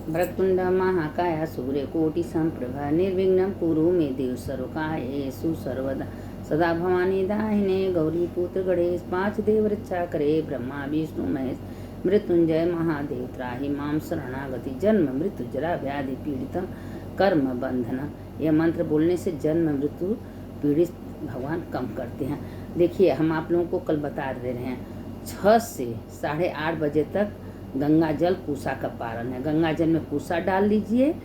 भरतकुंड महाकाय सूर्यकोटि संप्रभा निर्विघ्नं कुरु मे देव सर्वकार्येषु सर्वदा सदा भवानी दाहिने गौरी पुत्र गणेश पांच देव रक्षा करे ब्रह्मा विष्णु महेश मृत्युंजय महादेव त्राहि माम शरणागति जन्म मृत्यु जरा व्याधि पीड़ितम कर्म बंधन। यह मंत्र बोलने से जन्म मृत्यु पीड़ित भगवान कम करते हैं। देखिए, हम आप लोगों को कल बता दे रहे हैं 6 से 8:30 बजे तक गंगा जल पूसा का पारण है। गंगा जल में पूसा डाल लीजिए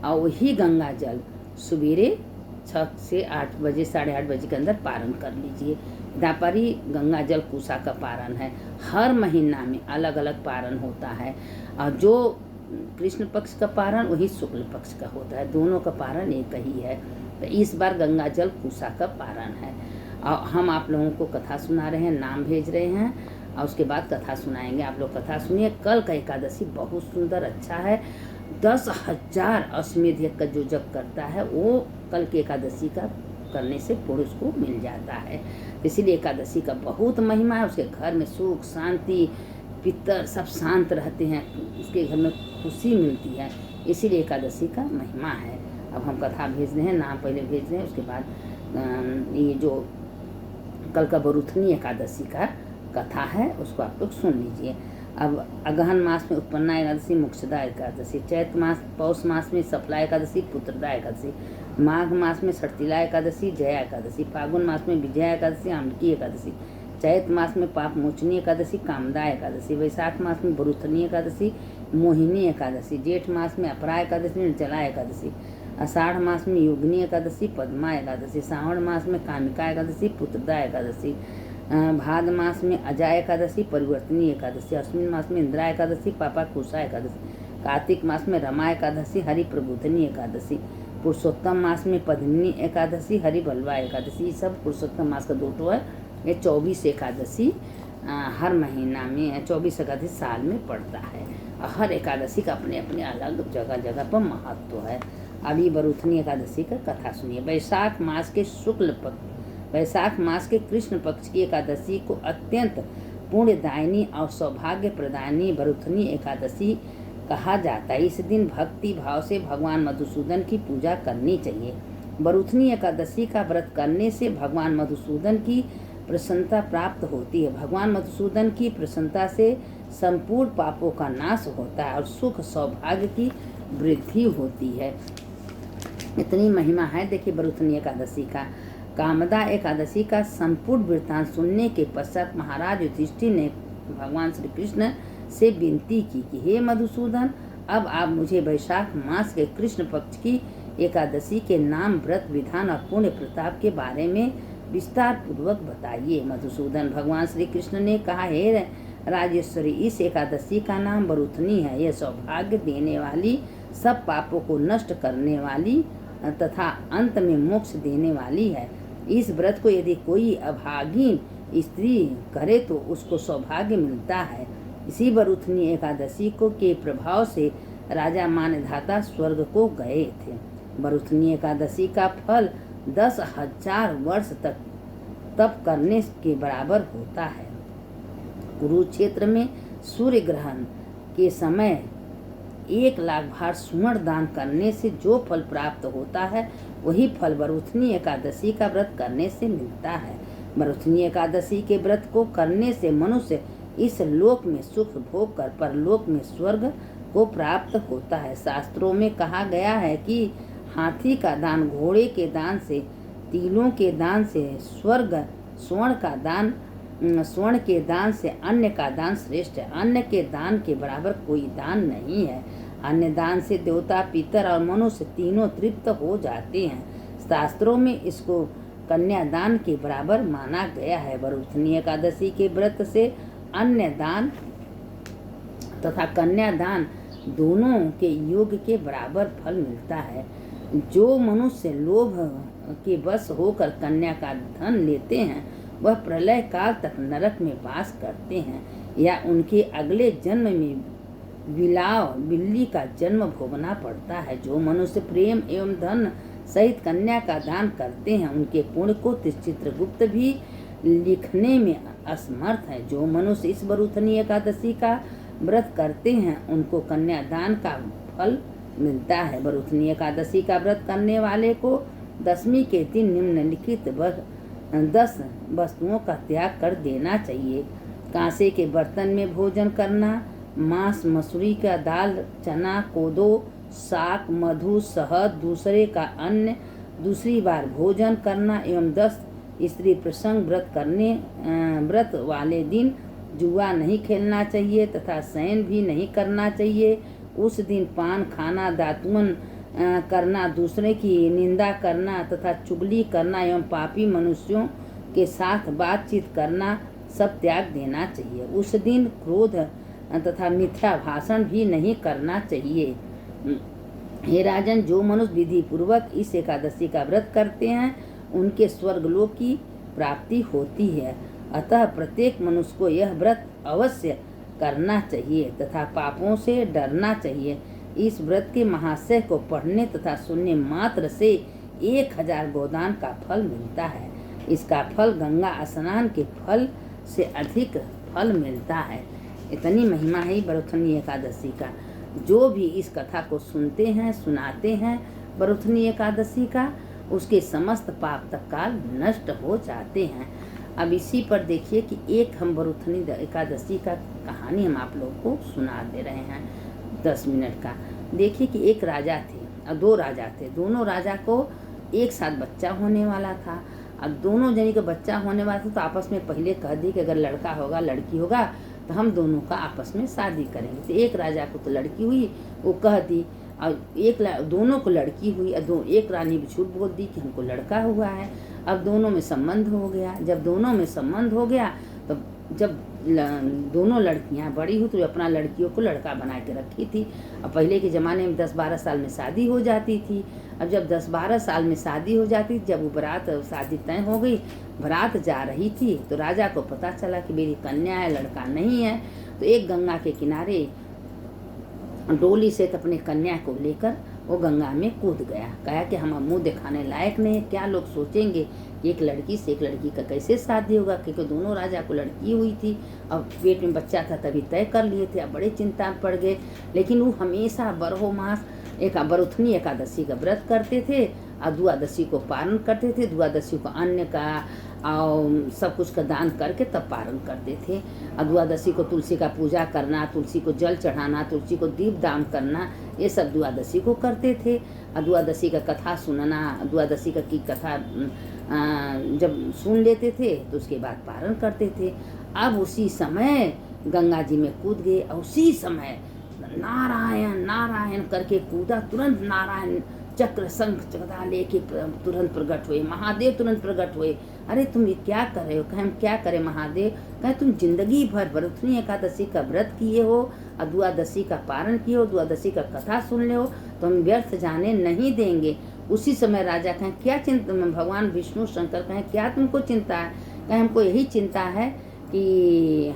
और वही गंगा जल सवेरे 6 से 8 बजे 8:30 बजे के अंदर पारण कर लीजिए। दापरी गंगा जल पूसा का पारण है। हर महीना में अलग अलग पारण होता है और जो कृष्ण पक्ष का पारण वही शुक्ल पक्ष का होता है, दोनों का पारण एक ही है। तो इस बार गंगा जल पूसा का पारण है और हम आप लोगों को कथा सुना रहे हैं, नाम भेज रहे हैं और उसके बाद कथा सुनाएंगे। आप लोग कथा सुनिए। कल का एकादशी बहुत सुंदर अच्छा है। 10,000 अश्वमेध का जो जप करता है वो कल की एकादशी का करने से पुरुष को मिल जाता है। इसीलिए एकादशी का बहुत महिमा है। उसके घर में सुख शांति, पितर सब शांत रहते हैं, उसके घर में खुशी मिलती है। इसीलिए एकादशी का महिमा है। अब हम कथा भेज रहे हैं, नाम पहले भेज रहे हैं, उसके बाद ये जो कल का बरुथनी एकादशी का कथा है उसको आप लोग सुन लीजिए। अब अगहन मास में उत्पन्ना एकादशी, मोक्षदा एकादशी, चैत मास पौष मास में सफला एकादशी, पुत्रदा एकादशी, माघ मास में षठतिला एकादशी, जया एकादशी, फागुन मास में विजया एकादशी, आमकी एकादशी, चैत मास में पाप मोचनी एकादशी, कामदा एकादशी, वैशाख मास में बरुथनी एकादशी, मोहिनी एकादशी, जेठ मास में अपरा एकादशी, निर्जला एकादशी, आषाढ़ मास में योगिनी एकादशी, पद्मा एकादशी, सावन मास में कामिका एकादशी, पुत्रदा एकादशी, भाद मास में अजा एकादशी, परिवर्तनी एकादशी, अश्विन मास में इंदिरा एकादशी, पापा कुशा एकादशी, कार्तिक मास में रमा एकादशी, हरि प्रबोधनी एकादशी, पुरुषोत्तम मास में पद्मिनी एकादशी, हरि बलवा एकादशी। सब पुरुषोत्तम मास का 2 है। ये 24 एकादशी हर महीना में 24 एकादशी साल में पड़ता है और हर एकादशी का अपने अपने अलग जगह जगह पर महत्व है। अभी बरुथनी एकादशी का कथा सुनिए। वैशाख मास के कृष्ण पक्ष की एकादशी को अत्यंत पुण्यदायिनी और सौभाग्य प्रदायिनी बरुथनी एकादशी कहा जाता है। इस दिन भक्ति भाव से भगवान मधुसूदन की पूजा करनी चाहिए। बरुथनी एकादशी का व्रत करने से भगवान मधुसूदन की प्रसन्नता प्राप्त होती है। भगवान मधुसूदन की प्रसन्नता से संपूर्ण पापों का नाश होता है और सुख सौभाग्य की वृद्धि होती है। इतनी महिमा है। देखिए, बरुथनी एकादशी का कामदा एकादशी का संपूर्ण वृत्तांत सुनने के पश्चात महाराज युधिष्ठिर ने भगवान श्री कृष्ण से विनती की कि हे मधुसूदन, अब आप मुझे वैशाख मास के कृष्ण पक्ष की एकादशी के नाम, व्रत विधान और पुण्य प्रताप के बारे में विस्तार पूर्वक बताइए। मधुसूदन भगवान श्री कृष्ण ने कहा, हे राजेश्वरी, इस एकादशी का नाम बरुथनी है। यह सौभाग्य देने वाली, सब पापों को नष्ट करने वाली तथा अंत में मोक्ष देने वाली है। इस व्रत को यदि कोई अभागीन स्त्री करे तो उसको सौभाग्य मिलता है। इसी बरुथनी एकादशी को के प्रभाव से राजा मानधाता स्वर्ग को गए थे। बरुथनी एकादशी का फल 10,000 वर्ष तक तप करने के बराबर होता है। कुरुक्षेत्र में सूर्य ग्रहण के समय 1,00,000 भार स्वर्ण दान करने से जो फल प्राप्त होता है वही फल बरुथनी एकादशी का व्रत करने से मिलता है। बरुथनी एकादशी के व्रत को करने से मनुष्य इस लोक में सुख भोग कर परलोक में स्वर्ग को प्राप्त होता है। शास्त्रों में कहा गया है कि हाथी का दान, घोड़े के दान से, तिलों के दान से स्वर्ग, स्वर्ण के दान से अन्न का दान श्रेष्ठ है। अन्न के दान के बराबर कोई दान नहीं है। अन्न दान से देवता, पितर और मनुष्य तीनों तृप्त हो जाते हैं। शास्त्रों में इसको कन्यादान के बराबर माना गया है। बरुथनी एकादशी के व्रत से अन्न दान तथा कन्यादान दोनों के योग के बराबर फल मिलता है। जो मनुष्य लोभ के वश होकर कन्या का धन लेते हैं वह प्रलय काल तक नरक में वास करते हैं या उनके अगले जन्म में बिल्ली का जन्म भोगना पड़ता है। जो मनुष्य प्रेम एवं धन सहित कन्या का दान करते हैं उनके पुण्य को चित्रगुप्त भी लिखने में असमर्थ है। जो मनुष्य इस बरुथनी एकादशी का व्रत करते हैं उनको कन्यादान का फल मिलता है। बरुथनी एकादशी का व्रत करने वाले को दशमी के दिन निम्नलिखित 10 वस्तुओं का त्याग कर देना चाहिए। कांसे के बर्तन में भोजन करना, मांस, मसूरी का दाल, चना, कोदो, साग, मधु, शहद, दूसरे का अन्न, दूसरी बार भोजन करना एवं 10 स्त्री प्रसंग व्रत वाले दिन जुआ नहीं खेलना चाहिए तथा शयन भी नहीं करना चाहिए। उस दिन पान खाना, दातुन करना, दूसरे की निंदा करना तथा चुगली करना एवं पापी मनुष्यों के साथ बातचीत करना सब त्याग देना चाहिए। उस दिन क्रोध तथा मिथ्या भाषण भी नहीं करना चाहिए। हे राजन, जो मनुष्य विधि पूर्वक इस एकादशी का व्रत करते हैं उनके स्वर्गलोक की प्राप्ति होती है। अतः प्रत्येक मनुष्य को यह व्रत अवश्य करना चाहिए तथा पापों से डरना चाहिए। इस व्रत के महाशय को पढ़ने तथा सुनने मात्र से 1000 गोदान का फल मिलता है। इसका फल गंगा स्नान के फल से अधिक फल मिलता है। इतनी महिमा है बरुथनी एकादशी का। जो भी इस कथा को सुनते हैं, सुनाते हैं बरुथनी एकादशी का, उसके समस्त पाप तत्काल नष्ट हो जाते हैं। अब इसी पर देखिए कि एक हम बरुथनी एकादशी का कहानी हम आप लोग को सुना दे रहे हैं 10 मिनट का। देखिए कि एक राजा थे और 2 राजा थे। दोनों राजा को एक साथ बच्चा होने वाला था। अब दोनों जने का बच्चा होने वाला था तो आपस में पहले कह दी कि अगर लड़का होगा लड़की होगा तो हम दोनों का आपस में शादी करेंगे। तो एक राजा को तो लड़की हुई, वो कह दी, और दोनों को लड़की हुई और एक रानी भी झूठ बोल दी कि हमको लड़का हुआ है। अब दोनों में संबंध हो गया। जब दोनों में संबंध हो गया तो जब दोनों लड़कियां बड़ी हुई तो अपना लड़कियों को लड़का बना के रखी थी। अब पहले के ज़माने में 10-12 साल में शादी हो जाती थी। अब जब 10-12 साल में शादी हो जाती, जब वो बारात शादी तय हो गई, बारात जा रही थी तो राजा को पता चला कि मेरी कन्या है, लड़का नहीं है। तो एक गंगा के किनारे डोली से अपने कन्या को लेकर वो गंगा में कूद गया। कहा कि हम मुँह दिखाने लायक नहीं, क्या लोग सोचेंगे, एक लड़की से एक लड़की का कैसे शादी होगा, क्योंकि दोनों राजा को लड़की हुई थी। अब पेट में बच्चा था तभी तय कर लिए थे। अब बड़े चिंता में पड़ गए। लेकिन वो हमेशा बरहो मास एक बरुथनी एकादशी का व्रत करते थे और द्वादशी को पारण करते थे। द्वादशी को अन्न का और सब कुछ का दान करके तब पारण करते थे। और द्वादशी को तुलसी का पूजा करना, तुलसी को जल चढ़ाना, तुलसी को दीप दान करना, ये सब द्वादशी को करते थे। और द्वादशी का कथा सुनना, द्वादशी का की कथा जब सुन लेते थे तो उसके बाद पारण करते थे। अब उसी समय गंगा जी में कूद गए और उसी समय नारायण नारायण करके कूदा। तुरंत नारायण चक्र शंख गदा लेके तुरंत प्रकट हुए। महादेव तुरंत प्रकट हुए। अरे तुम ये क्या कर रहे हो? कहे हम क्या करें महादेव? कहे तुम जिंदगी भर बरुथनी एकादशी का व्रत किए हो और द्वादशी का पारण किए हो, द्वादशी का कथा सुन ले हो, तो हम व्यर्थ जाने नहीं देंगे। उसी समय राजा कहें क्या चिंता, भगवान विष्णु शंकर कहें क्या तुमको चिंता है? कहें हमको यही चिंता है कि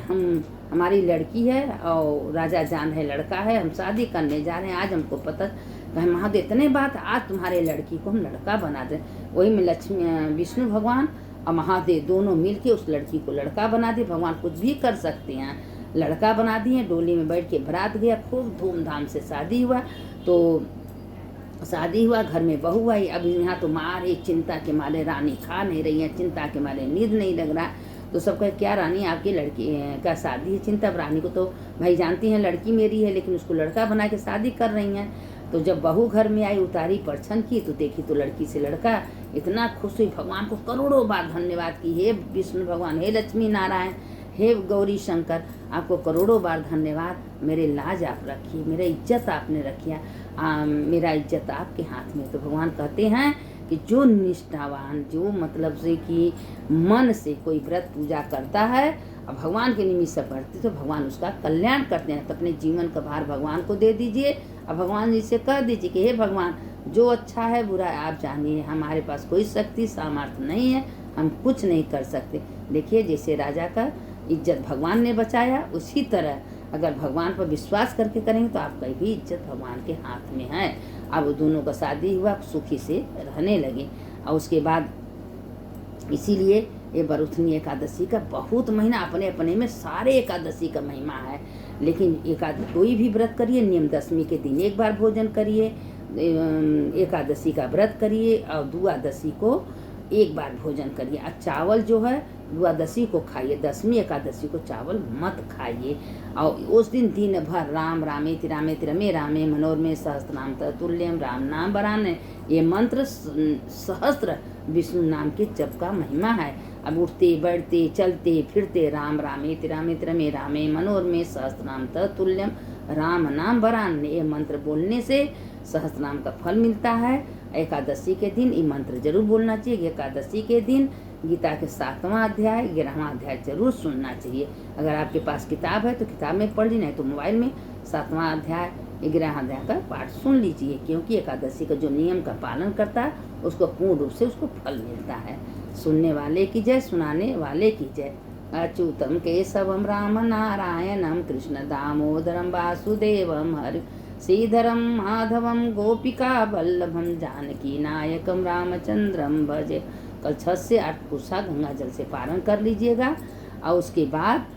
हमारी लड़की है और राजा जान है लड़का है, हम शादी करने जा रहे हैं, आज हमको पता। कहें महादेव इतने बात, आज तुम्हारे लड़की को हम लड़का बना दें। वही में लक्ष्मी विष्णु भगवान और महादेव दोनों मिलके उस लड़की को लड़का बना दिए। भगवान कुछ भी कर सकते हैं, लड़का बना दिए। डोली में बैठ के बारात गया, खूब धूमधाम से शादी हुआ। तो शादी हुआ, घर में बहू आई। अब यहाँ तो मारे चिंता के मारे रानी खा नहीं रही है, चिंता के मारे नींद नहीं लग रहा। तो सब कहे क्या रानी आपकी लड़की का शादी है? चिंता। रानी को तो भाई जानती हैं लड़की मेरी है, लेकिन उसको लड़का बना के शादी कर रही हैं। तो जब बहू घर में आई, उतारी परछन की तो देखी तो लड़की से लड़का। इतना खुश हुई, भगवान को करोड़ों बार धन्यवाद की, हे विष्णु भगवान, हे लक्ष्मी नारायण, हे गौरी शंकर, आपको करोड़ों बार धन्यवाद। मेरे लाज आप रखिए, मेरा इज्जत आपने रखिया, मेरा इज्जत आपके हाथ में। तो भगवान कहते हैं कि जो निष्ठावान, जो मतलब से कि मन से कोई व्रत पूजा करता है और भगवान के निमित्त से करते तो भगवान उसका कल्याण करते हैं। तो अपने जीवन का भार भगवान को दे दीजिए और भगवान जी से कह दीजिए कि हे भगवान, जो अच्छा है बुरा है आप जानिए, हमारे पास कोई शक्ति सामर्थ्य नहीं है, हम कुछ नहीं कर सकते। देखिए जैसे राजा का इज्जत भगवान ने बचाया, उसी तरह अगर भगवान पर विश्वास करके करेंगे तो आपका भी इज्जत भगवान के हाथ में है। अब दोनों का शादी हुआ, सुखी से रहने लगे। और उसके बाद इसीलिए ये बरुथनी एकादशी का बहुत महीना अपने अपने में सारे एकादशी का महिमा है। लेकिन कोई भी व्रत करिए, नियम दशमी के दिन एक बार भोजन करिए, एकादशी का व्रत करिए और द्वादशी को एक बार भोजन करिए। और चावल जो है द्वादशी को खाइए, दशमी एकादशी को चावल मत खाइए। और उस दिन दिन भर राम रामेति रामेति रमे रामे मनोरमे सहस्त्रनाम तत्तुल्यम राम नाम बराने, ये मंत्र सहस्त्र विष्णु नाम के जप का महिमा है। अब उठते बैठते चलते फिरते राम रामेति रामेति रमे रामे मनोरमे सहस्त्रनाम तत्तुल्यम राम नाम बराने, ये मंत्र बोलने से सहस्त्रनाम का फल मिलता है। एकादशी के दिन ये मंत्र जरूर बोलना चाहिए। एकादशी के दिन गीता के 7वां अध्याय 11वां अध्याय जरूर सुनना चाहिए। अगर आपके पास किताब है तो किताब में पढ़ ली, नहीं तो मोबाइल में 7वां अध्याय 11वां अध्याय का पाठ सुन लीजिए। क्योंकि एकादशी का जो नियम का पालन करता है उसको पूर्ण रूप से उसको फल मिलता है। सुनने वाले की जय, सुनाने वाले की जय। अच्युतम केशवम राम नारायणम कृष्ण दामोदरम वासुदेवम हरि श्रीधरम माधवम गोपिका वल्लभम जानकी नायकम रामचंद्रम भजे। कल 6 से 8 कोसा गंगा जल से पारण कर लीजिएगा। और उसके बाद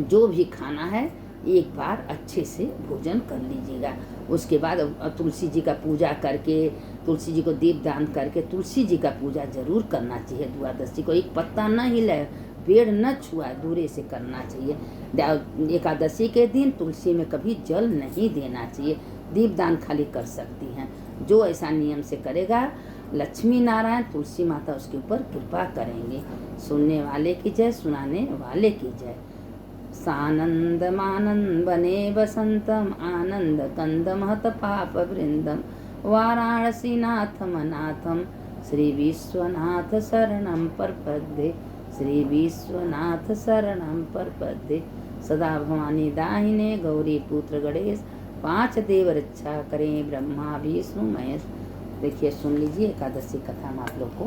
जो भी खाना है एक बार अच्छे से भोजन कर लीजिएगा। उसके बाद तुलसी जी का पूजा करके, तुलसी जी को दीपदान करके तुलसी जी का पूजा जरूर करना चाहिए। द्वादशी को एक पत्ता न हिलाए, पेड़ न छुआए, दूरे से करना चाहिए। एकादशी के दिन तुलसी में कभी जल नहीं देना चाहिए, दीपदान खाली कर सकती हैं। जो ऐसा नियम से करेगा लक्ष्मी नारायण तुलसी माता उसके ऊपर कृपा करेंगे। सुनने वाले की जय, सुनाने वाले की जय। सानंद मानंद बने बसंतम आनंद कंद महत पाप वृंदम वाराणसी नाथम अनाथम श्री विश्वनाथ शरणम प्रपद्ये, श्री विश्वनाथ शरणम प्रपद्ये। सदा भवानी दाहिने गौरी पुत्र गणेश, 5 देव रक्षा करें ब्रह्मा विष्णु महेश। देखिए सुन लीजिए एकादशी कथा हम आप लोग को